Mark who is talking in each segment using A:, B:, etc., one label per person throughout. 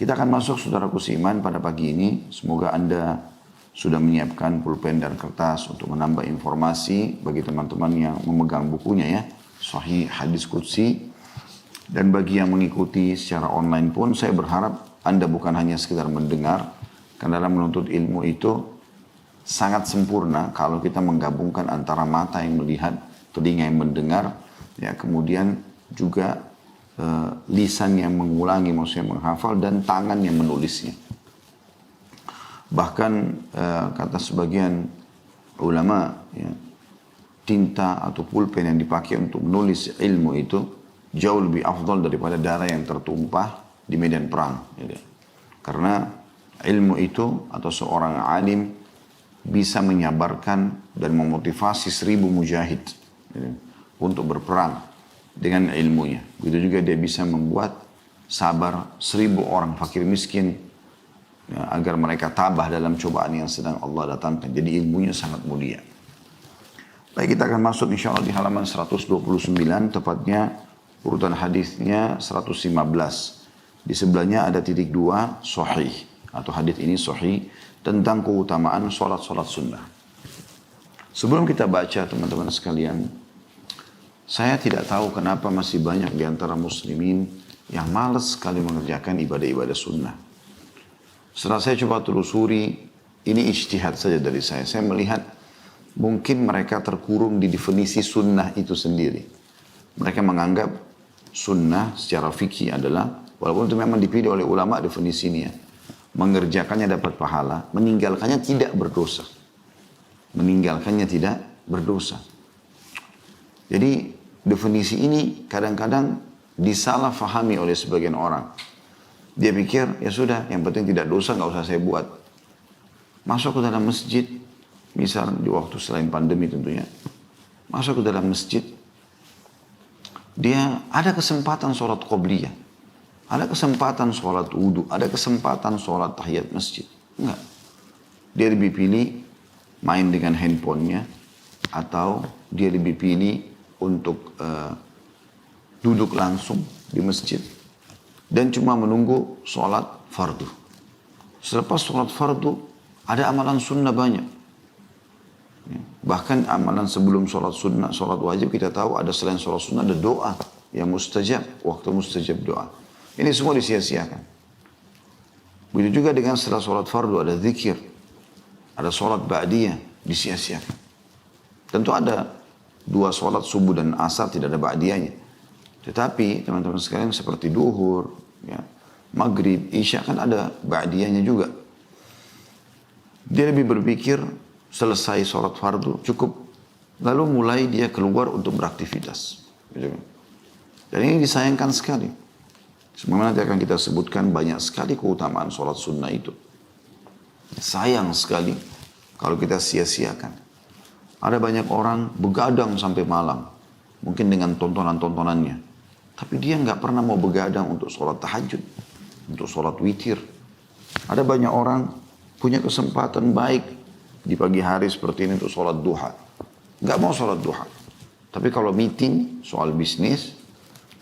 A: Kita akan masuk saudaraku seiman pada pagi ini. Semoga Anda sudah menyiapkan pulpen dan kertas untuk menambah informasi bagi teman-teman yang memegang bukunya ya. Sahih Hadis Qudsi. Dan bagi yang mengikuti secara online pun saya berharap Anda bukan hanya sekedar mendengar. Karena dalam menuntut ilmu itu sangat sempurna kalau kita menggabungkan antara mata yang melihat, telinga yang mendengar, ya kemudian juga lisan yang mengulangi, maksudnya menghafal, dan tangan yang menulisnya. Bahkan kata sebagian ulama, ya, tinta atau pulpen yang dipakai untuk menulis ilmu itu jauh lebih afdal daripada darah yang tertumpah di medan perang. Gitu. Karena ilmu itu atau seorang alim bisa menyabarkan dan memotivasi 1000 mujahid gitu, untuk berperang dengan ilmunya. Begitu juga dia bisa membuat sabar 1000 orang fakir miskin ya, agar mereka tabah dalam cobaan yang sedang Allah datangkan. Jadi ilmunya sangat mulia. Baik, kita akan masuk insya Allah di halaman 129, tepatnya urutan hadisnya 115. Di sebelahnya ada titik 2, sahih, atau hadis ini sahih, tentang keutamaan sholat-sholat sunnah. Sebelum kita baca teman-teman sekalian, saya tidak tahu kenapa masih banyak di antara muslimin yang malas sekali mengerjakan ibadah-ibadah sunnah. Setelah saya coba telusuri, ini ijtihad saja dari saya. Saya melihat mungkin mereka terkurung di definisi sunnah itu sendiri. Mereka menganggap sunnah secara fikih adalah, walaupun itu memang dipilih oleh ulama definisinya, mengerjakannya dapat pahala, meninggalkannya tidak berdosa. Meninggalkannya tidak berdosa. Jadi definisi ini kadang-kadang disalahfahami oleh sebagian orang. Dia pikir, ya sudah, yang penting tidak dosa, nggak usah saya buat. Masuk ke dalam masjid, misal di waktu selain pandemi tentunya, masuk ke dalam masjid, dia ada kesempatan sholat qobliyah, ada kesempatan sholat wudu, ada kesempatan sholat tahiyat masjid. Enggak. Dia lebih pilih main dengan handphonenya, atau dia lebih pilih untuk duduk langsung di masjid dan cuma menunggu sholat fardu. Selepas sholat fardu ada amalan sunnah banyak. Bahkan amalan sebelum sholat sunnah, sholat wajib kita tahu ada selain sholat sunnah ada doa yang mustajab, waktu mustajab doa. Ini semua disia-siakan. Begitu juga dengan setelah sholat fardu ada zikir, ada sholat ba'diyah, disia-siakan. Tentu ada 2 sholat subuh dan asar tidak ada ba'diyahnya. Tetapi teman-teman sekalian seperti duhur, ya, maghrib, isya kan ada ba'diyahnya juga. Dia lebih berpikir selesai sholat fardu cukup, lalu mulai dia keluar untuk beraktivitas. Dan ini disayangkan sekali. Sebenarnya nanti akan kita sebutkan banyak sekali keutamaan sholat sunnah itu. Sayang sekali kalau kita sia-siakan. Ada banyak orang begadang sampai malam. Mungkin dengan tontonan-tontonannya. Tapi dia nggak pernah mau begadang untuk sholat tahajud. Untuk sholat witir. Ada banyak orang punya kesempatan baik di pagi hari seperti ini untuk sholat duha. Nggak mau sholat duha. Tapi kalau meeting soal bisnis,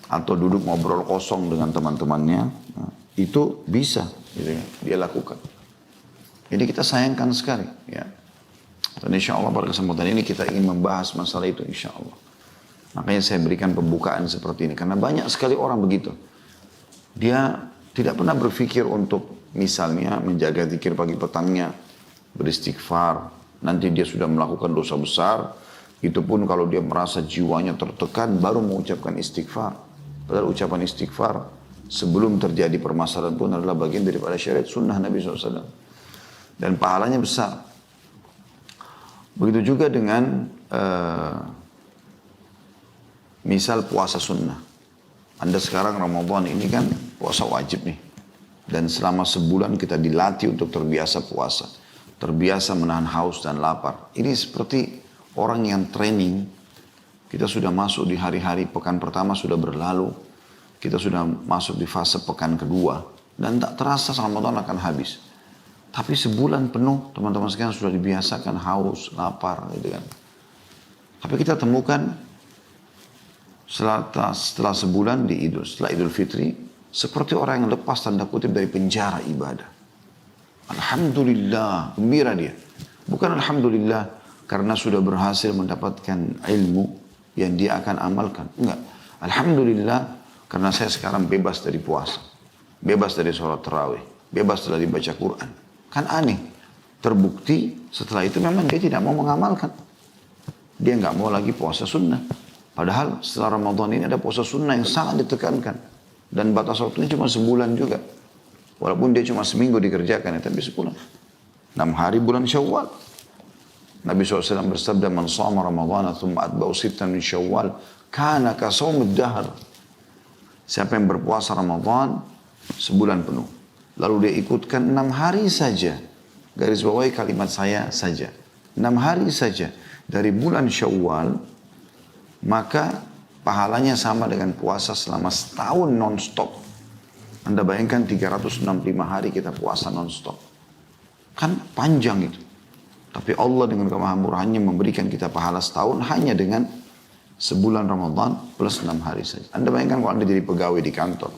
A: atau duduk ngobrol kosong dengan teman-temannya, itu bisa gitu ya, dia lakukan. Jadi kita sayangkan sekali. Ya. Dan insya Allah pada kesempatan ini kita ingin membahas masalah itu insya Allah. Makanya saya berikan pembukaan seperti ini. Karena banyak sekali orang begitu. Dia tidak pernah berpikir untuk misalnya menjaga zikir pagi petangnya, beristighfar. Nanti dia sudah melakukan dosa besar. Itu pun kalau dia merasa jiwanya tertekan baru mengucapkan istighfar. Padahal ucapan istighfar sebelum terjadi permasalahan pun adalah bagian daripada syariat sunnah Nabi SAW. Dan pahalanya besar. Begitu juga dengan misal puasa sunnah. Anda sekarang Ramadan ini kan puasa wajib nih. Dan selama sebulan kita dilatih untuk terbiasa puasa. Terbiasa menahan haus dan lapar. Ini seperti orang yang training. Kita sudah masuk di hari-hari pekan pertama sudah berlalu. Kita sudah masuk di fase pekan kedua. Dan tak terasa Ramadan akan habis. Tapi sebulan penuh teman-teman sekalian sudah dibiasakan haus, lapar gitu kan. Tapi kita temukan setelah sebulan setelah Idul Fitri, seperti orang yang lepas tanda kutip dari penjara ibadah. Alhamdulillah, gembira dia. Bukan alhamdulillah karena sudah berhasil mendapatkan ilmu yang dia akan amalkan. Enggak. Alhamdulillah karena saya sekarang bebas dari puasa. Bebas dari sholat tarawih. Bebas dari baca Quran. Kan aneh. Terbukti setelah itu memang dia tidak mau mengamalkan. Dia nggak mau lagi puasa sunnah. Padahal setelah Ramadan ini ada puasa sunnah yang sangat ditekankan. Dan batas waktunya cuma sebulan juga. Walaupun dia cuma seminggu dikerjakan ya, tapi sebulan. 6 hari bulan Syawal. Nabi SAW bersabda, "Man shama Ramadhana thumma atba'u sittan min Syawal, kana ka shaumid dahr." Siapa yang berpuasa Ramadan sebulan penuh, lalu dia ikutkan 6 hari saja. Garis bawahi kalimat saya saja. 6 hari saja dari bulan Syawal, maka pahalanya sama dengan puasa selama setahun non-stop. Anda bayangkan 365 hari kita puasa non-stop. Kan panjang itu. Tapi Allah dengan kemahamurahannya memberikan kita pahala setahun hanya dengan sebulan Ramadan plus 6 hari saja. Anda bayangkan kalau Anda jadi pegawai di kantor.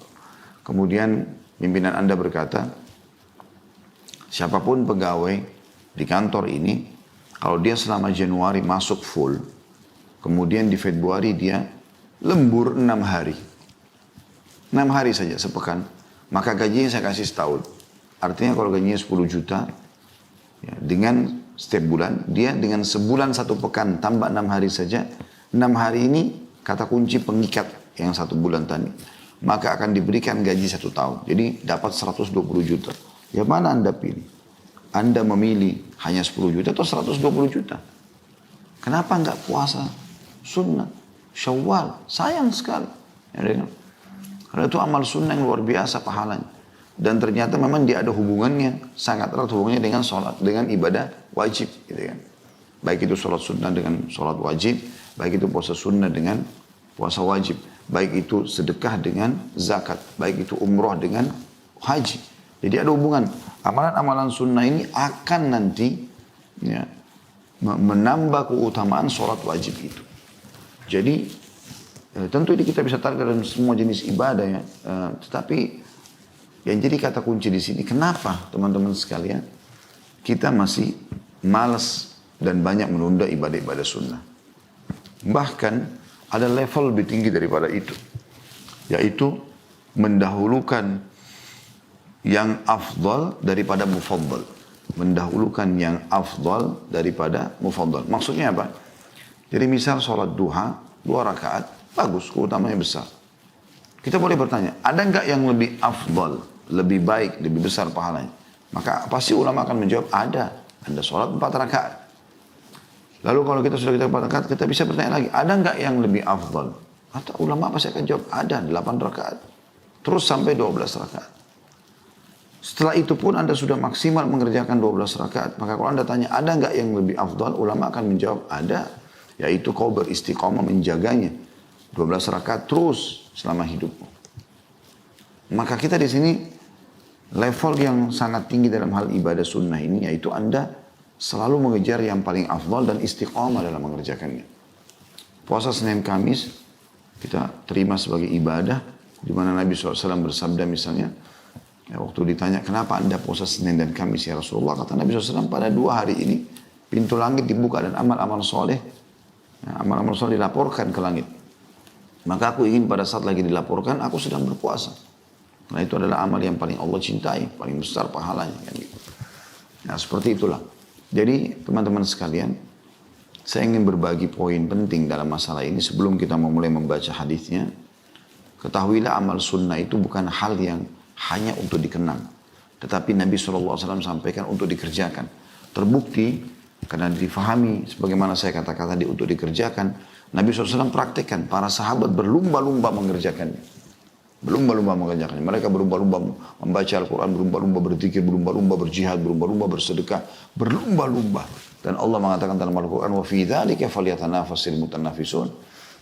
A: Kemudian pimpinan Anda berkata, siapapun pegawai di kantor ini, kalau dia selama Januari masuk full, kemudian di Februari dia lembur 6 hari. 6 hari saja sepekan. Maka gajinya saya kasih setahun. Artinya kalau gajinya 10 juta, ya, dengan setiap bulan, dia dengan sebulan 1 pekan tambah 6 hari saja. 6 hari ini kata kunci pengikat yang 1 bulan tadi. Maka akan diberikan gaji 1 tahun. Jadi dapat 120 juta. Ya mana Anda pilih? Anda memilih hanya 10 juta atau 120 juta? Kenapa enggak puasa sunnah? Syawal, sayang sekali. Ya, karena itu amal sunnah yang luar biasa pahalanya. Dan ternyata memang dia ada hubungannya, sangat erat hubungannya dengan sholat, dengan ibadah wajib. Gitu kan. Baik itu sholat sunnah dengan sholat wajib, baik itu puasa sunnah dengan puasa wajib, baik itu sedekah dengan zakat, baik itu umroh dengan haji. Jadi ada hubungan. Amalan-amalan sunnah ini akan nanti ya, menambah keutamaan sholat wajib itu. Jadi tentu ini kita bisa tarik dalam semua jenis ibadah ya. Tetapi yang jadi kata kunci di sini, kenapa teman-teman sekalian kita masih malas dan banyak menunda ibadah-ibadah sunnah. Bahkan ada level lebih tinggi daripada itu, yaitu mendahulukan yang afdal daripada mufaddal. Mendahulukan yang afdal daripada mufaddal. Maksudnya apa? Jadi misal sholat duha 2 rakaat, bagus, keutamanya besar. Kita boleh bertanya, ada nggak yang lebih afdal, lebih baik, lebih besar pahalanya? Maka pasti ulama akan menjawab, ada. Anda sholat 4 rakaat. Lalu kalau kita sudah 4 rakaat, kita bisa bertanya lagi, ada nggak yang lebih afdal? Atau ulama pasti akan jawab, ada 8 rakaat. Terus sampai 12 rakaat. Setelah itu pun Anda sudah maksimal mengerjakan 12 rakaat. Maka kalau Anda tanya, ada nggak yang lebih afdal? Ulama akan menjawab, ada. Yaitu kau beristiqamah menjaganya 12 rakaat terus selama hidupmu. Maka kita di sini level yang sangat tinggi dalam hal ibadah sunnah ini, yaitu Anda selalu mengejar yang paling afdal dan istiqamah dalam mengerjakannya. Puasa Senin Kamis kita terima sebagai ibadah, di mana Nabi SAW bersabda misalnya, ya, waktu ditanya kenapa Anda puasa Senin dan Kamis ya Rasulullah, kata Nabi SAW, pada 2 hari ini pintu langit dibuka dan amal-amal soleh, amal-amal soleh dilaporkan ke langit. Maka aku ingin pada saat lagi dilaporkan, aku sedang berpuasa. Nah itu adalah amal yang paling Allah cintai, paling besar pahalanya. Kan gitu. Nah seperti itulah. Jadi teman-teman sekalian, saya ingin berbagi poin penting dalam masalah ini sebelum kita memulai membaca hadisnya. Ketahuilah amal sunnah itu bukan hal yang hanya untuk dikenang. Tetapi Nabi SAW sampaikan untuk dikerjakan. Terbukti karena difahami sebagaimana saya kata-kata untuk dikerjakan, Nabi SAW praktekkan, para sahabat berlumba-lumba mengerjakannya. Berlumba-lumba mengerjakannya. Mereka berlumba-lumba membaca Al-Quran, berlumba-lumba berzikir, berlumba-lumba berjihad, berlumba-lumba bersedekah, berlumba-lumba. Dan Allah mengatakan dalam Al-Quran, wa fi dzalika falyatanafasil mutanafisun.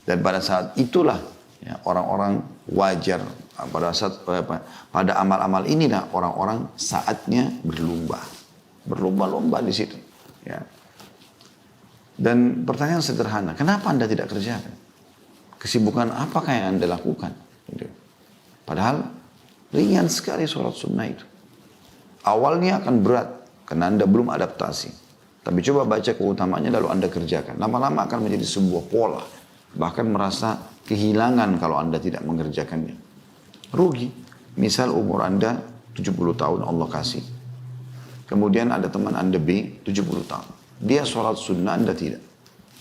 A: Dan pada saat itulah ya, orang-orang wajar pada amal-amal inilah orang-orang saatnya berlumba-lumba di situ. Ya. Dan pertanyaan sederhana, kenapa Anda tidak kerjakan? Kesibukan apakah yang Anda lakukan? Gitu. Padahal Ringan sekali sholat sunnah itu. Awalnya akan berat, karena Anda belum adaptasi. Tapi coba baca keutamaannya lalu Anda kerjakan. Lama-lama akan menjadi sebuah pola. Bahkan merasa kehilangan kalau Anda tidak mengerjakannya. Rugi. Misal umur Anda 70 tahun Allah kasih. Kemudian ada teman Anda B 70 tahun. Dia sholat sunnah, Anda tidak.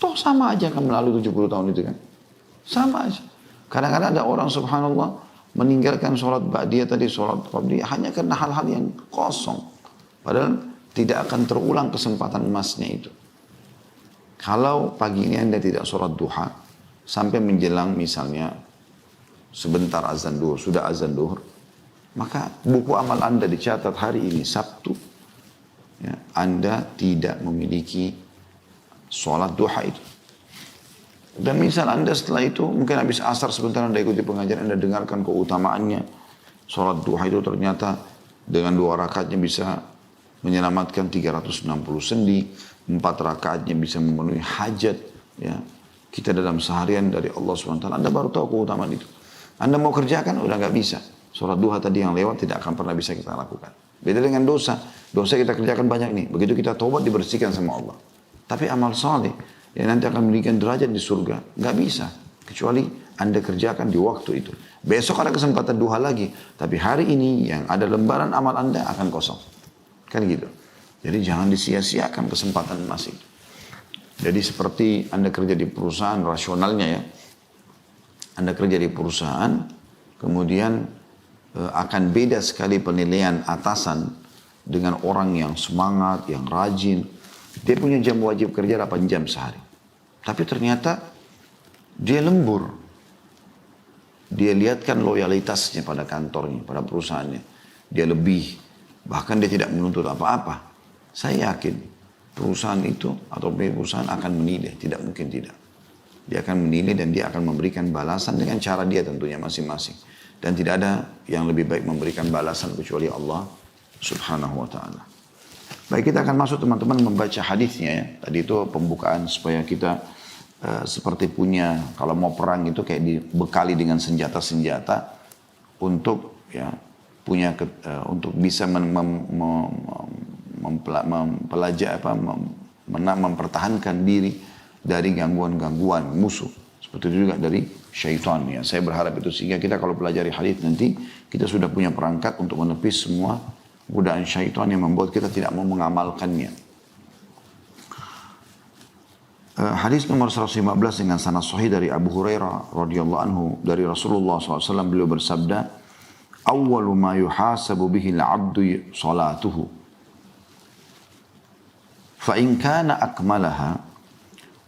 A: Toh sama aja akan melalui 70 tahun itu kan. Sama aja. Kadang-kadang ada orang subhanallah meninggalkan sholat ba'diyah tadi, sholat qabliyah hanya karena hal-hal yang kosong. Padahal tidak akan terulang kesempatan emasnya itu. Kalau pagi ini Anda tidak sholat duha, sampai menjelang misalnya sebentar azan duhur, sudah azan duhur, maka buku amal Anda dicatat hari ini Sabtu, ya, Anda tidak memiliki sholat duha itu. Dan misal Anda setelah itu, mungkin habis asar sebentar Anda ikuti pengajaran, Anda dengarkan keutamaannya. Sholat duha itu ternyata dengan 2 rakaatnya bisa menyelamatkan 360 sendi, 4 rakaatnya bisa memenuhi hajat. Ya. Kita dalam seharian dari Allah SWT, Anda baru tahu keutamaan itu. Anda mau kerjakan, udah nggak bisa. Sholat duha tadi yang lewat tidak akan pernah bisa kita lakukan. Beda dengan dosa. Dosa kita kerjakan banyak nih. Begitu kita taubat dibersihkan sama Allah. Tapi amal saleh yang nanti akan memberikan derajat di surga, nggak bisa. Kecuali Anda kerjakan di waktu itu. Besok ada kesempatan duha lagi. Tapi hari ini yang ada lembaran amal Anda akan kosong. Kan gitu. Jadi jangan disia-siakan kesempatan emas itu. Jadi seperti Anda kerja di perusahaan, rasionalnya ya. Anda kerja di perusahaan, kemudian akan beda sekali penilaian atasan dengan orang yang semangat, yang rajin. Dia punya jam wajib kerja 8 jam sehari. Tapi ternyata dia lembur. Dia lihatkan loyalitasnya pada kantornya, pada perusahaannya. Dia lebih, bahkan dia tidak menuntut apa-apa. Saya yakin perusahaan itu atau perusahaan akan menilai, tidak mungkin tidak. Dia akan menilai dan dia akan memberikan balasan dengan cara dia tentunya masing-masing. Dan tidak ada yang lebih baik memberikan balasan kecuali Allah Subhanahu wa ta'ala. Baik, kita akan masuk teman-teman membaca hadisnya ya. Tadi itu pembukaan supaya kita seperti punya, kalau mau perang itu kayak dibekali dengan senjata-senjata untuk ya punya untuk bisa mempertahankan diri dari gangguan-gangguan musuh. Seperti itu juga dari syaitan ya. Saya berharap itu sehingga kita kalau pelajari hadis nanti kita sudah punya perangkat untuk menepis semua godaan syaitan yang membuat kita tidak mau mengamalkannya. Hadis nomor 115 dengan sanad sahih dari Abu Hurairah radhiyallahu anhu dari Rasulullah SAW, beliau bersabda, "Awwalu ma yuhasabu bihi al-'abdu salatuhu. Fa in kana akmalaha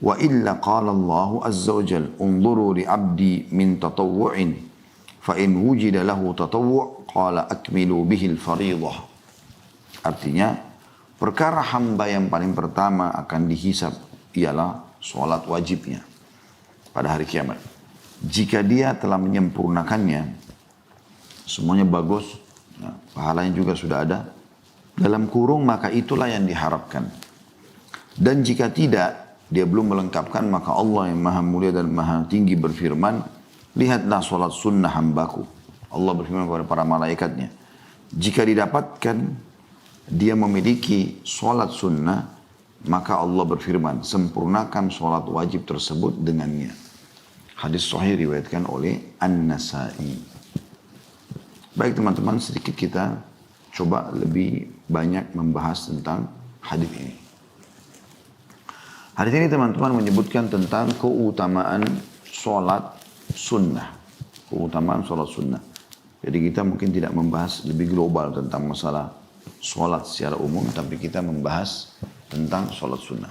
A: wa illa qala Allah azza wa jalla unzuru li 'abdi min tatawwu'in fa in wujida lahu tatawwu' qala akmilu bihi al-fariidah." Artinya, perkara hamba yang paling pertama akan dihisab ialah sholat wajibnya pada hari kiamat. Jika dia telah menyempurnakannya, semuanya bagus, ya, pahalanya juga sudah ada, dalam kurung maka itulah yang diharapkan. Dan jika tidak, dia belum melengkapkan, maka Allah yang maha mulia dan maha tinggi berfirman, lihatlah sholat sunnah hambaku. Allah berfirman kepada para malaikatnya, jika didapatkan dia memiliki sholat sunnah, maka Allah berfirman, sempurnakan sholat wajib tersebut dengannya. Hadis sahih riwayatkan oleh An-Nasai. Baik teman-teman, sedikit kita coba lebih banyak membahas tentang hadis ini. Hadis ini teman-teman menyebutkan tentang keutamaan sholat sunnah. Keutamaan sholat sunnah. Jadi kita mungkin tidak membahas lebih global tentang masalah sholat secara umum, tapi kita membahas tentang sholat sunnah.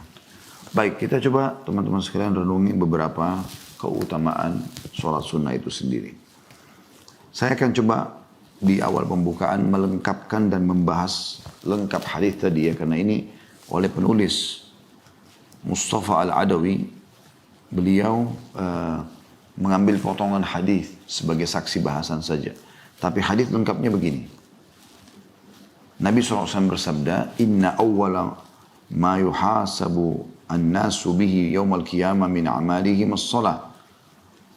A: Baik, kita coba teman-teman sekalian renungi beberapa keutamaan sholat sunnah itu sendiri. Saya akan coba di awal pembukaan melengkapkan dan membahas lengkap hadis tadi ya, karena ini oleh penulis Mustafa Al-Adawi, beliau mengambil potongan hadis sebagai saksi bahasan saja. Tapi hadis lengkapnya begini. Nabi SAW bersabda, Inna awwala ma yuhasabu an-nasu bihi yawmal qiyamah min amalihim as-salah.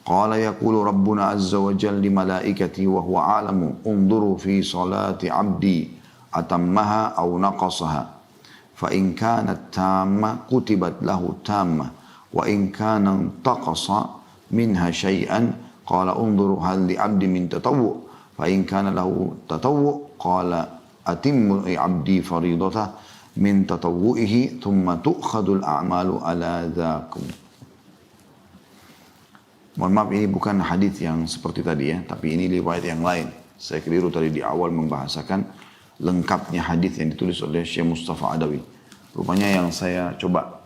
A: Qala yaqulu Rabbuna azza wa jalla li malaikati wa huwa a'lamu unzuru fi salati 'abdi atammaha aw naqasaha fa in kanat tamma kutibat lahu tamma wa in kana taqasa minha syai'an qala unzuru hal li 'abdi min tatawwu fa in kana lahu tatawwu qala atimmu 'abdi fariidatah min tatawwu'ihi thumma tu'khadul a'malu ala dhakum. Mohon maaf, ini bukan hadis yang seperti tadi ya, tapi ini riwayat yang lain. Saya keliru tadi di awal membahasakan lengkapnya hadis yang ditulis oleh Syekh Mustafa Adawi. Rupanya yang saya coba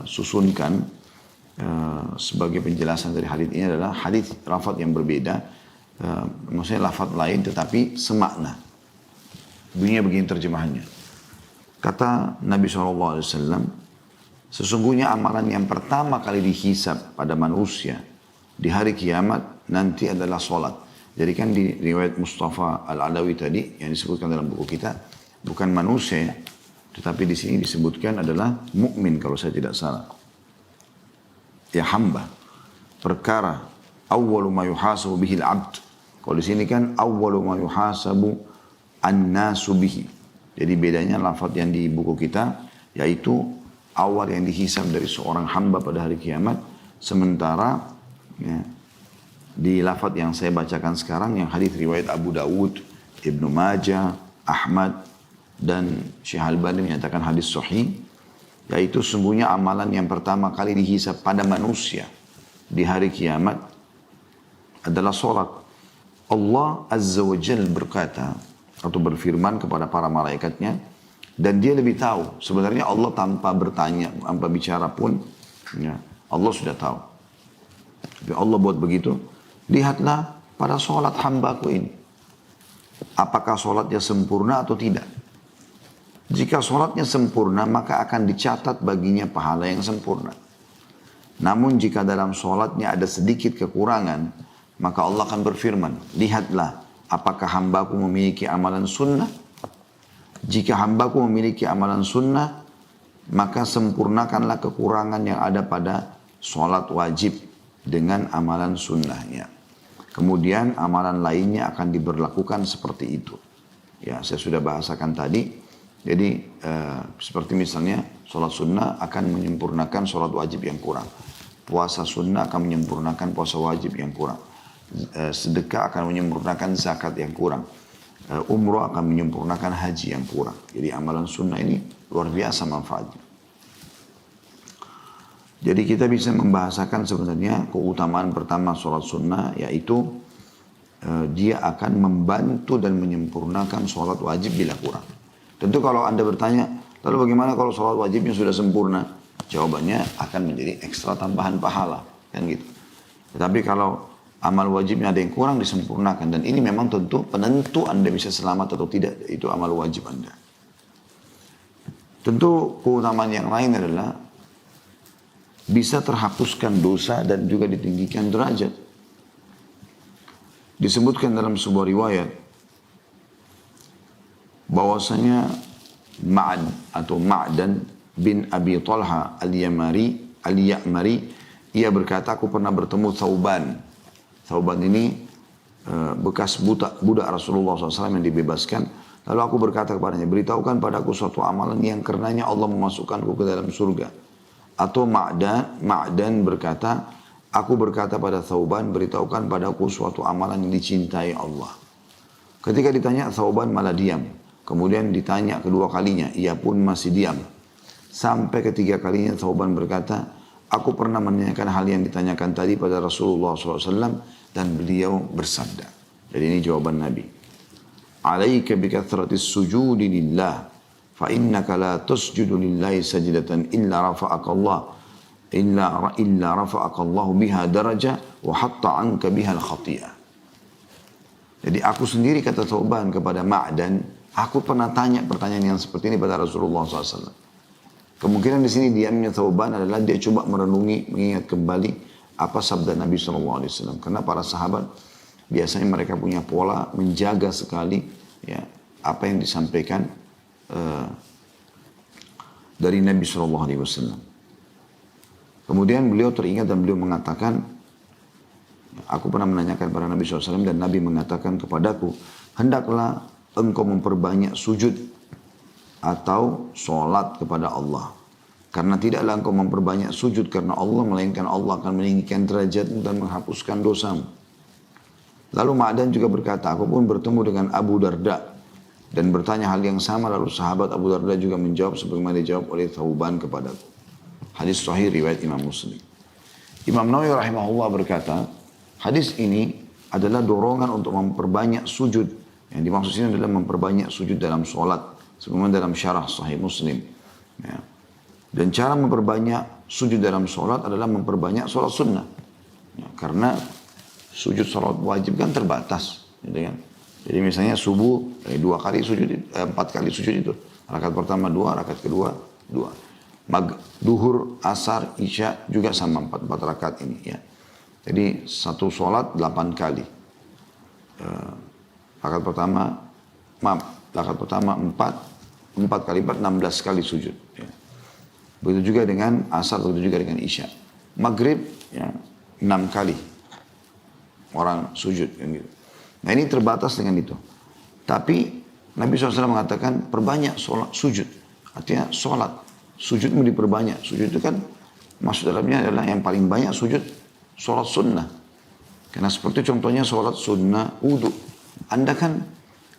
A: susunkan sebagai penjelasan dari hadis ini adalah hadis lafaz yang berbeda, maksudnya lafaz lain tetapi semakna. Bunyinya begini terjemahannya. Kata Nabi SAW, sesungguhnya amalan yang pertama kali dihisab pada manusia di hari kiamat nanti adalah solat. Jadi kan di riwayat Mustafa Al-Adawi tadi yang disebutkan dalam buku kita, bukan manusia, tetapi di sini disebutkan adalah mukmin kalau saya tidak salah. Ya hamba. Perkara awwalu ma yuhasabu bihil abd. Kalau di sini kan awwalu ma yuhasabu an-nasu bihi. Jadi bedanya lafaz yang di buku kita yaitu awal yang dihisab dari seorang hamba pada hari kiamat, sementara ya, di lafaz yang saya bacakan sekarang yang hadis riwayat Abu Dawud, Ibnu Majah, Ahmad dan Syekh Al-Albani menyatakan hadis sahih, yaitu sungguhnya amalan yang pertama kali dihisab pada manusia di hari kiamat adalah salat. Allah Azza wa Jalla berkata atau berfirman kepada para malaikatnya, dan dia lebih tahu. Sebenarnya Allah tanpa bertanya, tanpa bicara pun, ya, Allah sudah tahu. Tapi Allah buat begitu, lihatlah pada solat hambaku ini. Apakah solatnya sempurna atau tidak? Jika solatnya sempurna, maka akan dicatat baginya pahala yang sempurna. Namun jika dalam solatnya ada sedikit kekurangan, maka Allah akan berfirman, lihatlah apakah hambaku memiliki amalan sunnah? Jika hambaku memiliki amalan sunnah, maka sempurnakanlah kekurangan yang ada pada solat wajib dengan amalan sunnahnya. Kemudian amalan lainnya akan diberlakukan seperti itu. Ya, saya sudah bahasakan tadi. Jadi seperti misalnya solat sunnah akan menyempurnakan solat wajib yang kurang. Puasa sunnah akan menyempurnakan puasa wajib yang kurang. Sedekah akan menyempurnakan zakat yang kurang. Umrah akan menyempurnakan haji yang kurang. Jadi amalan sunnah ini luar biasa manfaatnya. Jadi kita bisa membahasakan sebenarnya keutamaan pertama sholat sunnah, yaitu dia akan membantu dan menyempurnakan sholat wajib bila kurang. Tentu kalau Anda bertanya, lalu bagaimana kalau sholat wajibnya sudah sempurna? Jawabannya akan menjadi ekstra tambahan pahala, kan gitu. Tetapi kalau amal wajibnya ada yang kurang, disempurnakan. Dan ini memang tentu penentu Anda bisa selamat atau tidak, itu amal wajib Anda. Tentu keutamaan yang lain adalah bisa terhapuskan dosa dan juga ditinggikan derajat. Disebutkan dalam sebuah riwayat bahwasanya Ma'ad atau Ma'dan bin Abi Talha al-Ya'mari, ia berkata, aku pernah bertemu Thauban. Thauban ini bekas budak Rasulullah SAW yang dibebaskan. Lalu aku berkata kepadanya, beritahukan padaku suatu amalan yang karenanya Allah memasukkanku ke dalam surga. Atau Ma'dan berkata, aku berkata pada Thauban, beritahukan padaku suatu amalan yang dicintai Allah. Ketika ditanya, Thauban malah diam. Kemudian ditanya kedua kalinya, ia pun masih diam. Sampai ketiga kalinya Thauban berkata, aku pernah menanyakan hal yang ditanyakan tadi pada Rasulullah SAW dan beliau bersabda. Jadi ini jawaban Nabi. Alaika bikathratis sujudi lillah. فَإِنَّكَ لَا تَسْجُدُ لِلَّهِ سَجْدَةً إِلَّا رَفَعَكَ اللَّهُ بِهَا دَرَجَةً وَحَطَّ عَنْكَ بِهَا الْخَطِيئَةَ. Jadi aku sendiri, kata Thauban kepada Ma'dan, aku pernah tanya pertanyaan yang seperti ini pada Rasulullah SAW. Kemungkinan di sini diamnya Thauban adalah dia coba merenungi, mengingat kembali apa sabda Nabi SAW. Karena para sahabat biasanya mereka punya pola menjaga sekali ya apa yang disampaikan dari Nabi SAW. Kemudian beliau teringat dan beliau mengatakan, Aku pernah menanyakan kepada Nabi SAW dan Nabi mengatakan kepadaku, hendaklah engkau memperbanyak sujud atau sholat kepada Allah. Karena tidaklah engkau memperbanyak sujud karena Allah, melainkan Allah akan meninggikan derajatmu dan menghapuskan dosamu. Lalu Ma'dan juga berkata, aku pun bertemu dengan Abu Darda dan bertanya hal yang sama. Lalu sahabat Abu Darda juga menjawab sebagaimana dijawab oleh Thauban kepadaku. Hadis sahih riwayat Imam Muslim. Imam Nawawi rahimahullah berkata, hadis ini adalah dorongan untuk memperbanyak sujud. Yang dimaksud sini adalah memperbanyak sujud dalam sholat. Sebagaimana dalam syarah sahih Muslim. Ya. Dan cara memperbanyak sujud dalam sholat adalah memperbanyak sholat sunnah. Ya, karena sujud sholat wajib kan terbatas. Gitu kan? Jadi misalnya subuh, 2 kali sujud, 4 kali sujud itu. Rakaat pertama 2, rakaat kedua 2. Duhur, asar, isya juga sama 4 rakaat ini. Ya. Jadi satu sholat 8 kali. Rakaat pertama 4 kali 4, 16 kali sujud. Ya. Begitu juga dengan asar, begitu juga dengan isya. Maghrib, ya, 6 kali orang sujud. Gitu. Nah ini terbatas dengan itu. Tapi Nabi SAW mengatakan perbanyak sholat, sujud. Artinya sholat, sujudmu diperbanyak. Sujud itu kan maksud dalamnya adalah yang paling banyak sujud sholat sunnah. Karena seperti contohnya sholat sunnah wudu. Anda kan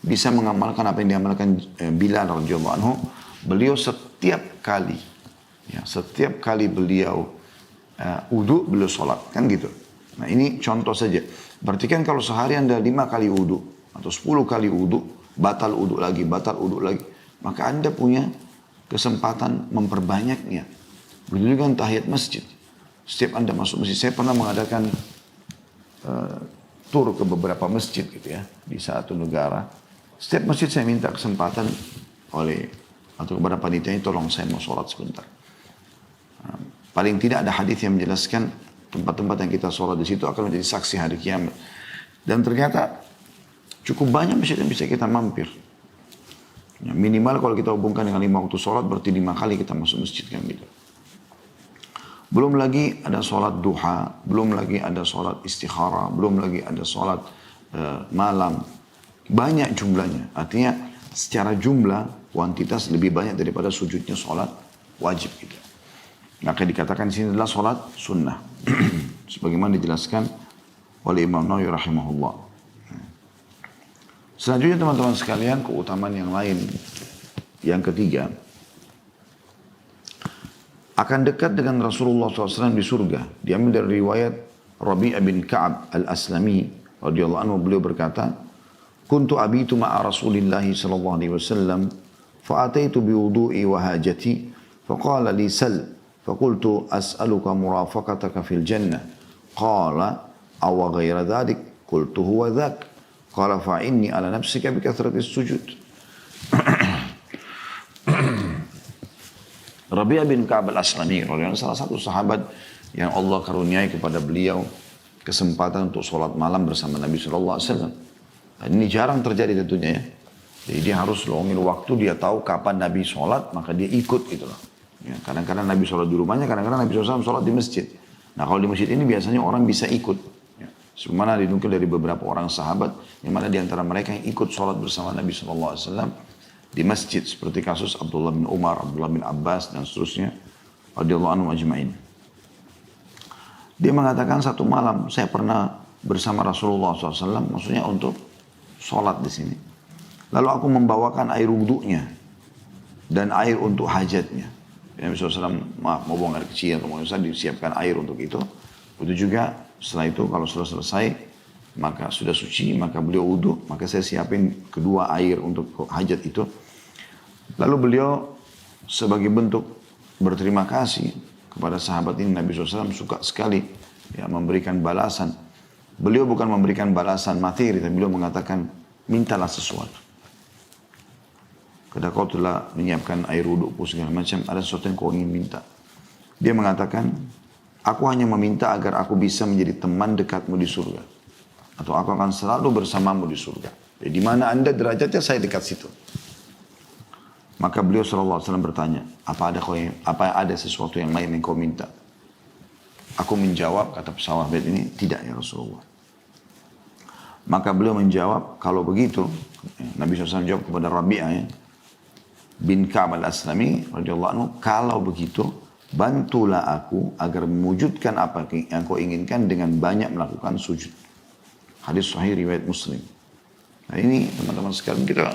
A: bisa mengamalkan apa yang diamalkan Bilal radhiyallahu anhu. Beliau setiap kali beliau wudu, beliau sholat. Kan gitu. Nah ini contoh saja. Berarti kan kalau sehari Anda 5 kali wudu atau 10 kali wudu, batal wudu lagi, maka Anda punya kesempatan memperbanyaknya. Begitu juga tahiyat masjid. Setiap Anda masuk masjid, saya pernah mengadakan tur ke beberapa masjid gitu ya, di satu negara. Setiap masjid saya minta kesempatan atau kepada panitia, tolong saya mau sholat sebentar. Paling tidak ada hadis yang menjelaskan tempat-tempat yang kita sholat di situ akan menjadi saksi hari kiamat. Dan ternyata cukup banyak masjid yang bisa kita mampir. Ya, minimal kalau kita hubungkan dengan 5 waktu sholat berarti 5 kali kita masuk masjid kan gitu. Belum lagi ada sholat duha, belum lagi ada sholat istikharah, belum lagi ada sholat malam. Banyak jumlahnya. Artinya secara jumlah, kuantitas lebih banyak daripada sujudnya sholat wajib gitu. Maka dikatakan di sini adalah sholat sunnah. Sebagaimana dijelaskan oleh Imam Nawawi rahimahullah. Selanjutnya teman-teman sekalian, keutamaan yang lain. Yang ketiga, akan dekat dengan Rasulullah SAW di surga. Diambil dari riwayat Rabi' bin Ka'ab al-Aslami radhiyallahu anhu, beliau berkata, "Kuntu abitu ma'a Rasulillah sallallahu alaihi wasallam, fa'ataitu biwudu'i wa hajati, faqala li sal." فقلت أسألك مرافقتك في الجنة قال أو غير ذلك قلت هو ذاك قال فإني على نفسك بكثرة السجود. Rabi' bin Ka'ab al-Aslami salah satu sahabat yang Allah karuniai kepada beliau kesempatan untuk sholat malam bersama Nabi SAW. Dan ini jarang terjadi tentunya ya. Jadi dia harus luangin waktu, dia tahu kapan Nabi sholat maka dia ikut gitu loh. Ya, kadang-kadang Nabi sholat di rumahnya, kadang-kadang Nabi SAW sholat di masjid. Nah kalau di masjid ini biasanya orang bisa ikut. Ya. Sebagaimana dinukil dari beberapa orang sahabat, yang mana di antara mereka yang ikut sholat bersama Nabi SAW di masjid. Seperti kasus Abdullah bin Umar, Abdullah bin Abbas, dan seterusnya. Radhiyallahu anhum ajma'in. Dia mengatakan satu malam, saya pernah bersama Rasulullah SAW, maksudnya untuk sholat di sini. Lalu aku membawakan air wudhunya dan air untuk hajatnya. Nabi SAW mau buang air kecil atau mau disiapkan air untuk itu. Begitu juga setelah itu kalau sudah selesai maka sudah suci, maka beliau wudhu, maka saya siapin kedua air untuk hajat itu. Lalu beliau sebagai bentuk berterima kasih kepada sahabat ini, Nabi SAW suka sekali ya, memberikan balasan. Beliau bukan memberikan balasan materi, tapi beliau mengatakan mintalah sesuatu. Ketika kau telah menyiapkan air wudukku segala macam, ada sesuatu yang kau ingin minta. Dia mengatakan, aku hanya meminta agar aku bisa menjadi teman dekatmu di surga. Atau aku akan selalu bersamamu di surga. Jadi di mana anda derajatnya, saya dekat situ. Maka beliau SAW bertanya, apa ada sesuatu yang lain yang kau minta? Aku menjawab, kata sahabat ini, tidak ya Rasulullah. Maka beliau menjawab, kalau begitu, Nabi SAW jawab kepada Rabi'ah ya, bin Ka'ab al-Aslami radhiyallahu anhu, kalau begitu bantulah aku agar mewujudkan apa yang kau inginkan dengan banyak melakukan sujud. Hadis sahih riwayat Muslim. Nah ini teman-teman sekalian kita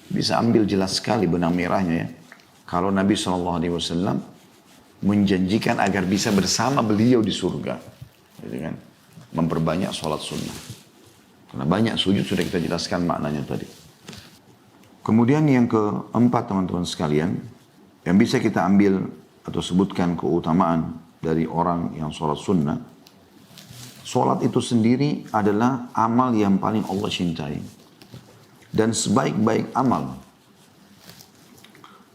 A: bisa ambil jelas sekali benang merahnya ya. Kalau Nabi SAW menjanjikan agar bisa bersama beliau di surga, gitu kan? Memperbanyak sholat sunnah. Karena banyak sujud sudah kita jelaskan maknanya tadi. Kemudian yang keempat teman-teman sekalian, yang bisa kita ambil atau sebutkan keutamaan dari orang yang sholat sunnah. Sholat itu sendiri adalah amal yang paling Allah cintai. Dan sebaik-baik amal.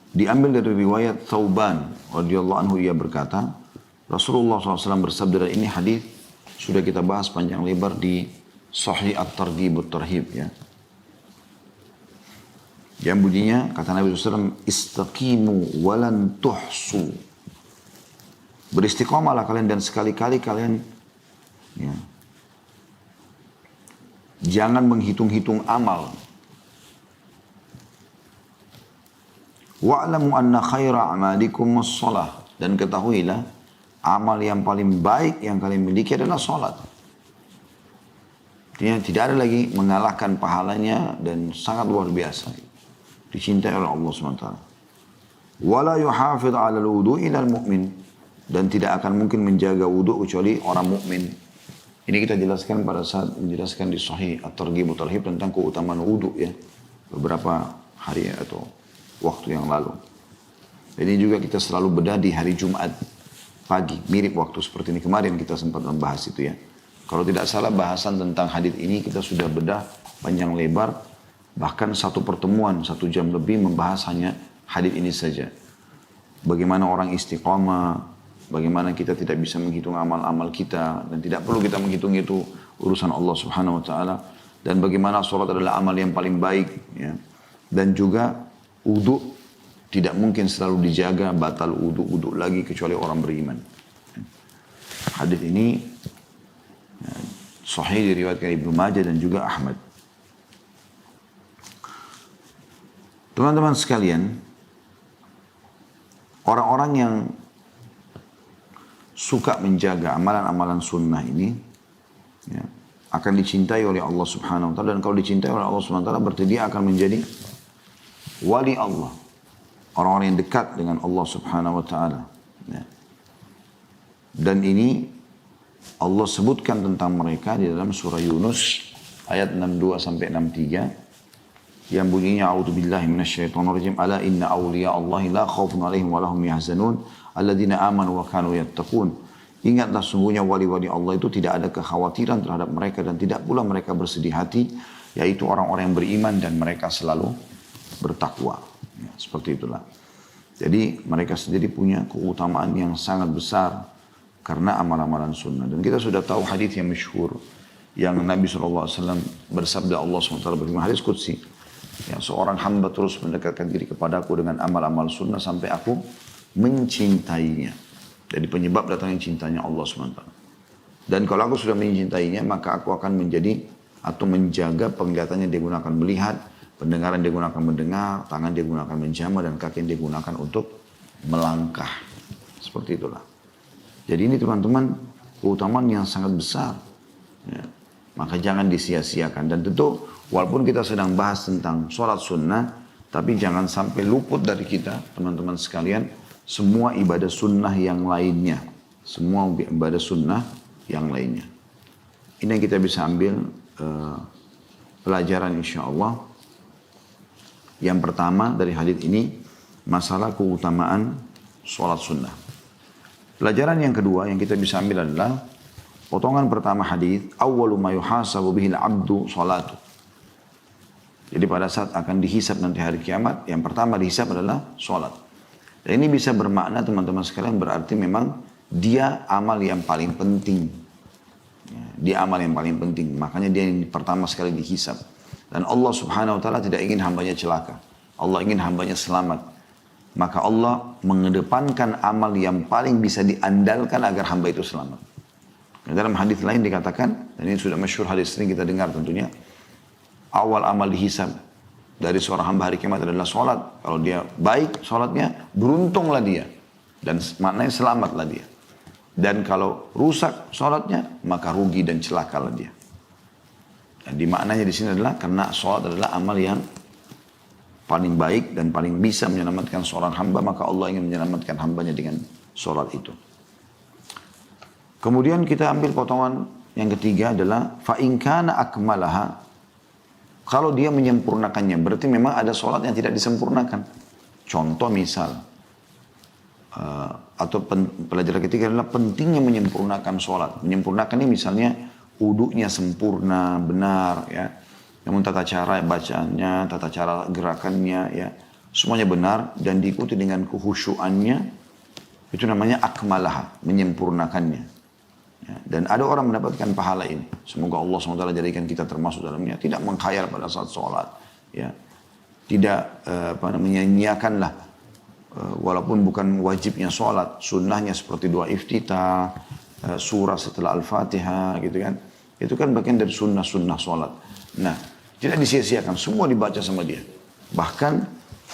A: Diambil dari riwayat Thauban radhiyallahu anhu, ia berkata, Rasulullah SAW bersabda, dan ini hadis sudah kita bahas panjang lebar di Sahih At-Targhib At-Tarhib ya. Yang bunyinya, kata Nabi SAW, istaqimu walan tuhsu. Beristiqamalah kalian dan sekali-kali kalian ya, jangan menghitung-hitung amal. Wa'lamu anna khaira amalikum as-salah. Dan ketahuilah, amal yang paling baik yang kalian miliki adalah salat. Tidak ada lagi mengalahkan pahalanya dan sangat luar biasa. Dicintai oleh Allah SWT. Wala yuhafidh 'ala al-wudu'i ilal mu'min. Dan tidak akan mungkin menjaga wudu kecuali orang mukmin. Ini kita jelaskan pada saat menjelaskan di Sahih At-Targhib At-Tarhib tentang keutamaan wudu ya. Beberapa hari atau waktu yang lalu. Ini juga kita selalu bedah di hari Jumat pagi. Mirip waktu seperti ini. Kemarin kita sempat membahas itu ya. Kalau tidak salah bahasan tentang hadis ini kita sudah bedah panjang lebar. Bahkan satu pertemuan, 1 jam lebih membahas hanya hadis ini saja. Bagaimana orang istiqamah, bagaimana kita tidak bisa menghitung amal-amal kita, dan tidak perlu kita menghitung itu urusan Allah Subhanahu Wa Taala. Dan bagaimana sholat adalah amal yang paling baik. Ya. Dan juga wudu tidak mungkin selalu dijaga, batal wudu lagi kecuali orang beriman. Hadis ini ya, sahih diriwayatkan Ibnu Majah dan juga Ahmad. Teman-teman sekalian, orang-orang yang suka menjaga amalan-amalan sunnah ini ya, akan dicintai oleh Allah Subhanahu Wa Taala. Dan kalau dicintai oleh Allah Subhanahu Wa Taala berarti dia akan menjadi wali Allah, orang-orang yang dekat dengan Allah Subhanahu Wa Taala. Ya. Dan ini Allah sebutkan tentang mereka di dalam surah Yunus ayat 62 sampai 63. Yang bunyinya a'udzubillahi minasyaitonirrajim, ala inna awliya Allahi la khaufun alaihim wa lahum yahzanun alladzina amanu wa kanu yattaqun. Ingatlah sungguhnya wali-wali Allah itu tidak ada kekhawatiran terhadap mereka dan tidak pula mereka bersedih hati, yaitu orang-orang yang beriman dan mereka selalu bertakwa. Ya, seperti itulah. Jadi mereka sendiri punya keutamaan yang sangat besar karena amal-amalan sunnah. Dan kita sudah tahu hadis yang masyhur yang Nabi SAW bersabda, Allah SWT berfirman, hadis qudsi. Ya, seorang hamba terus mendekatkan diri kepadaku dengan amal-amal sunnah sampai aku mencintainya. Jadi penyebab datangnya cintanya Allah SWT. Dan kalau aku sudah mencintainya, maka aku akan menjadi atau menjaga penglihatannya dia gunakan melihat, pendengaran dia gunakan mendengar, tangan dia gunakan menjamah, dan kaki dia gunakan untuk melangkah. Seperti itulah. Jadi ini teman-teman keutamaan yang sangat besar. Ya. Maka jangan disia-siakan. Dan tentu walaupun kita sedang bahas tentang sholat sunnah, tapi jangan sampai luput dari kita, teman-teman sekalian, semua ibadah sunnah yang lainnya. Semua ibadah sunnah yang lainnya. Ini yang kita bisa ambil pelajaran insya Allah. Yang pertama dari hadis ini, masalah keutamaan sholat sunnah. Pelajaran yang kedua yang kita bisa ambil adalah potongan pertama hadis, awwalu ma yuhasabu bihil abdu sholatu. Jadi pada saat akan dihisab nanti hari kiamat, yang pertama dihisab adalah sholat. Dan ini bisa bermakna teman-teman sekalian berarti memang dia amal yang paling penting. Ya, dia amal yang paling penting. Makanya dia yang pertama sekali dihisab. Dan Allah Subhanahu Wa Taala tidak ingin hambanya celaka. Allah ingin hambanya selamat. Maka Allah mengedepankan amal yang paling bisa diandalkan agar hamba itu selamat. Dalam hadis lain dikatakan, dan ini sudah masyhur hadis sering kita dengar tentunya, awal amal dihisab dari seorang hamba hari kiamat adalah sholat. Kalau dia baik sholatnya, beruntunglah dia. Dan maknanya selamatlah dia. Dan kalau rusak sholatnya, maka rugi dan celakalah dia. Dan dimaknanya di sini adalah karena sholat adalah amal yang paling baik dan paling bisa menyelamatkan seorang hamba, maka Allah ingin menyelamatkan hambanya dengan sholat itu. Kemudian kita ambil potongan yang ketiga adalah fa'in kana akmalaha. Kalau dia menyempurnakannya, berarti memang ada sholat yang tidak disempurnakan. Contoh misal, atau pelajaran ketiga adalah pentingnya menyempurnakan sholat. Menyempurnakan ini misalnya wudunya sempurna, benar, ya. Namun tata cara bacanya, tata cara gerakannya, ya, semuanya benar dan diikuti dengan kehusyuannya, itu namanya akmalaha, menyempurnakannya. Ya, dan ada orang mendapatkan pahala ini. Semoga Allah SWT jadikan kita termasuk dalamnya. Tidak mengkhayal pada saat sholat. Ya. Tidak menyanyiakanlah. Walaupun bukan wajibnya sholat. Sunnahnya seperti doa iftitah. Surah setelah Al-Fatihah. Gitu kan. Itu kan bagian dari sunnah-sunnah sholat. Nah, tidak disia-siakan. Semua dibaca sama dia. Bahkan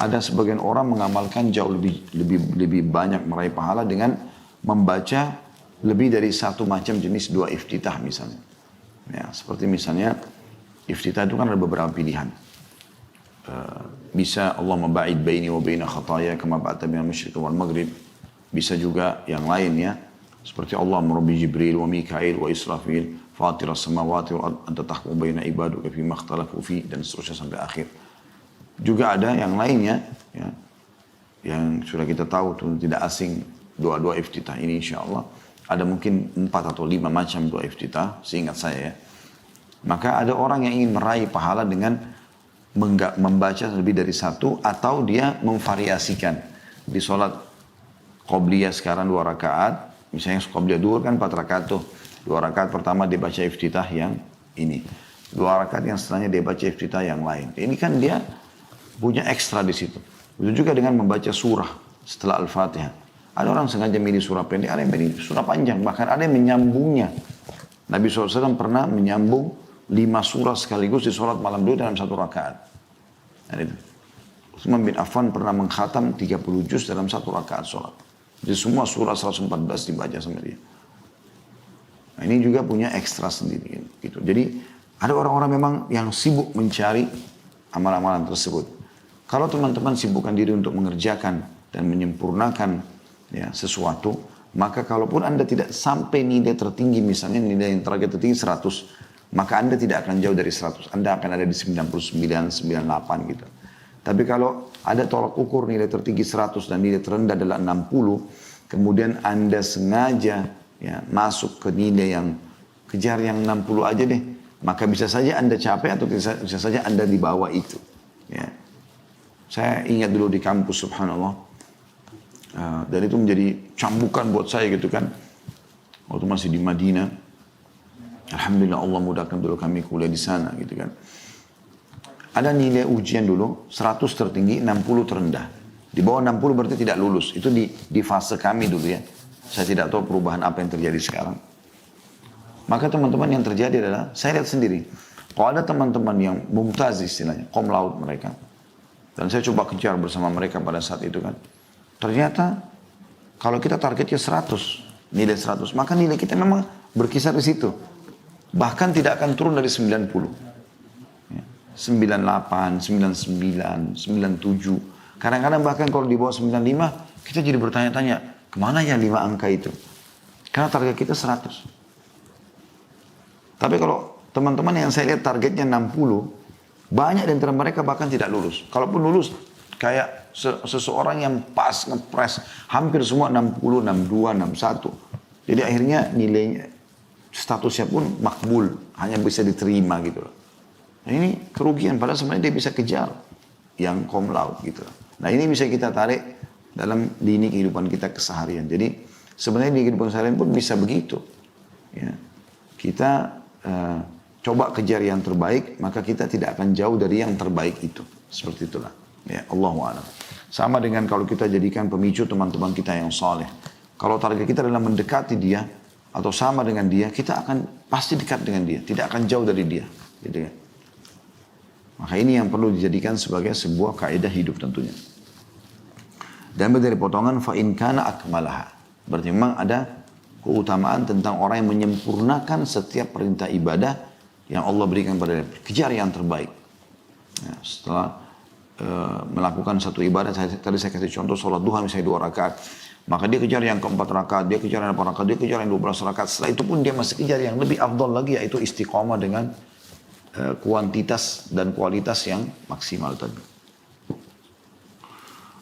A: ada sebagian orang mengamalkan jauh lebih banyak meraih pahala dengan membaca lebih dari satu macam jenis doa iftitah misalnya. Ya, seperti misalnya iftitah itu kan ada beberapa pilihan. Bisa Allah memba'id baini wa baina khataya kama ba'ata minal masyriq wal maghrib. Bisa juga yang lain ya. Seperti Allah merabbi Jibril wa Mikail wa Israfil. Fatiras samawati wa anta tahkum baina ibaduka fima ikhtalafu fi. Dan seterusnya sampai akhir. Juga ada yang lainnya. Ya, yang sudah kita tahu tuh tidak asing doa-doa iftitah ini insyaAllah. Ada mungkin 4 atau 5 macam doa iftitah, seingat saya ya. Maka ada orang yang ingin meraih pahala dengan membaca lebih dari satu, atau dia memvariasikan. Di sholat qobliyah sekarang 2 rakaat, misalnya qobliyah duhur kan 4 rakaat tuh. 2 rakaat pertama dia baca iftitah yang ini. 2 rakaat yang setelahnya dia baca iftitah yang lain. Ini kan dia punya ekstra di situ. Begitu juga dengan membaca surah setelah Al-Fatihah. Ada orang sengaja milih surah pendek, ada yang milih surah panjang. Bahkan ada yang menyambungnya. Nabi SAW pernah menyambung 5 surah sekaligus di sholat malam dulu dalam 1 rakaat. Dan itu. Utsman bin Affan pernah mengkhatam 30 juz dalam 1 rakaat sholat. Jadi semua surah 114 dibaca sama dia. Nah, ini juga punya ekstra sendiri. Gitu. Jadi ada orang-orang memang yang sibuk mencari amalan-amalan tersebut. Kalau teman-teman sibukkan diri untuk mengerjakan dan menyempurnakan ya, sesuatu, maka kalaupun Anda tidak sampai nilai tertinggi, misalnya nilai yang target tertinggi 100, maka Anda tidak akan jauh dari 100. Anda akan ada di 99, 98 gitu. Tapi kalau ada tolak ukur nilai tertinggi 100 dan nilai terendah adalah 60, kemudian Anda sengaja ya, masuk ke nilai yang kejar yang 60 aja deh, maka bisa saja Anda capek atau bisa saja Anda di bawah itu. Ya. Saya ingat dulu di kampus, subhanallah, dan itu menjadi cambukan buat saya gitu kan. Waktu masih di Madinah, alhamdulillah Allah mudahkan dulu kami kuliah di sana gitu kan. Ada nilai ujian dulu 100 tertinggi, 60 terendah. Di bawah 60 berarti tidak lulus. Itu di fase kami dulu ya. Saya tidak tahu perubahan apa yang terjadi sekarang. Maka teman-teman yang terjadi adalah saya lihat sendiri. Kalau ada teman-teman yang mumtaz istilahnya, cum laude mereka, dan saya coba kejar bersama mereka pada saat itu kan. Ternyata kalau kita targetnya 100, nilai 100, maka nilai kita memang berkisar di situ. Bahkan tidak akan turun dari 90. 98, 99, 97. Kadang-kadang bahkan kalau di bawah 95, kita jadi bertanya-tanya, kemana ya 5 angka itu? Karena target kita 100. Tapi kalau teman-teman yang saya lihat targetnya 60, banyak di antara mereka bahkan tidak lulus. Kalaupun lulus, kayak seseorang yang pas ngepres hampir semua 60, 62, 61. Jadi akhirnya nilainya statusnya pun makbul, hanya bisa diterima gitu loh. Nah ini kerugian, padahal sebenarnya dia bisa kejar yang cum laude gitu. Nah ini bisa kita tarik dalam lini kehidupan kita keseharian. Jadi sebenarnya di kehidupan keseharian pun bisa begitu. Ya. Kita coba kejar yang terbaik, maka kita tidak akan jauh dari yang terbaik itu. Seperti itulah. Ya, Allahu a'lam. Sama dengan kalau kita jadikan pemicu teman-teman kita yang saleh. Kalau target kita adalah mendekati dia, atau sama dengan dia, kita akan pasti dekat dengan dia, tidak akan jauh dari dia. Gitu kan? Maka ini yang perlu dijadikan sebagai sebuah kaidah hidup tentunya. Dan dari potongan fa in kana akmalaha. Berarti memang ada keutamaan tentang orang yang menyempurnakan setiap perintah ibadah yang Allah berikan pada dia. Kejar yang terbaik. Ya, setelah melakukan satu ibadah, tadi saya kasih contoh sholat duha misalnya 2 rakaat. Maka dia kejar yang ke-4 rakaat, dia kejar yang 8 rakaat, dia kejar yang 12 rakaat. Setelah itu pun dia masih kejar yang lebih afdal lagi, yaitu istiqomah dengan kuantitas dan kualitas yang maksimal tadi.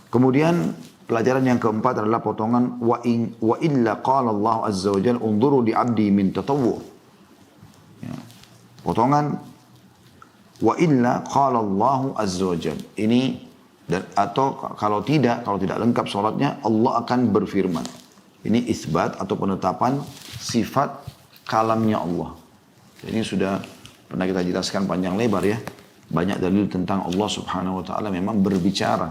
A: Kemudian pelajaran yang keempat adalah potongan wa illa qala Allah azza wa jalla unzuru li 'abdi min tatawwu. Ya. Potongan wa illa qala Allah azza wa jalla. Ini atau kalau tidak lengkap sholatnya, Allah akan berfirman. Ini isbat atau penetapan sifat kalamnya Allah. Ini sudah pernah kita jelaskan panjang lebar ya. Banyak dalil tentang Allah subhanahu wa ta'ala memang berbicara.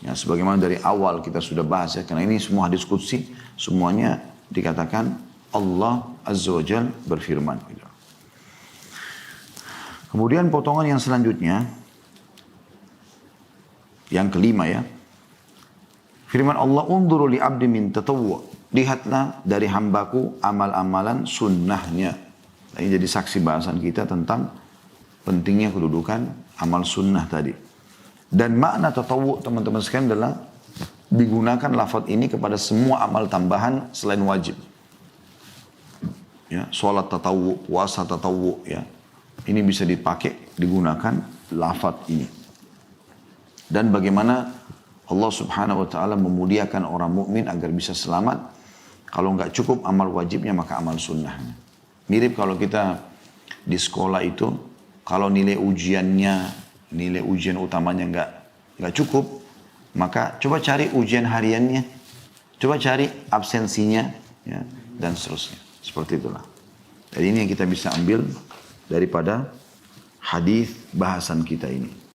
A: Ya, sebagaimana dari awal kita sudah bahas ya. Karena ini semua hadis qudsi, semuanya dikatakan Allah azza wa jalla berfirman. Kemudian potongan yang selanjutnya, yang kelima ya. Firman Allah, unzuru li 'abdi min tatawwu. Lihatlah dari hambaku amal-amalan sunnahnya. Ini jadi saksi bahasan kita tentang pentingnya kedudukan amal sunnah tadi. Dan makna tatawwu teman-teman sekalian adalah digunakan lafaz ini kepada semua amal tambahan selain wajib. Ya, salat tatawwu, puasa tatawwu ya. Ini bisa dipakai digunakan lafaz ini. Dan bagaimana Allah subhanahu wa ta'ala memuliakan orang mukmin agar bisa selamat. Kalau nggak cukup amal wajibnya, maka amal sunnahnya. Mirip kalau kita di sekolah itu, kalau nilai ujian utamanya nggak cukup, maka coba cari ujian hariannya, coba cari absensinya, ya, dan seterusnya. Seperti itulah. Jadi ini yang kita bisa ambil daripada hadis bahasan kita ini.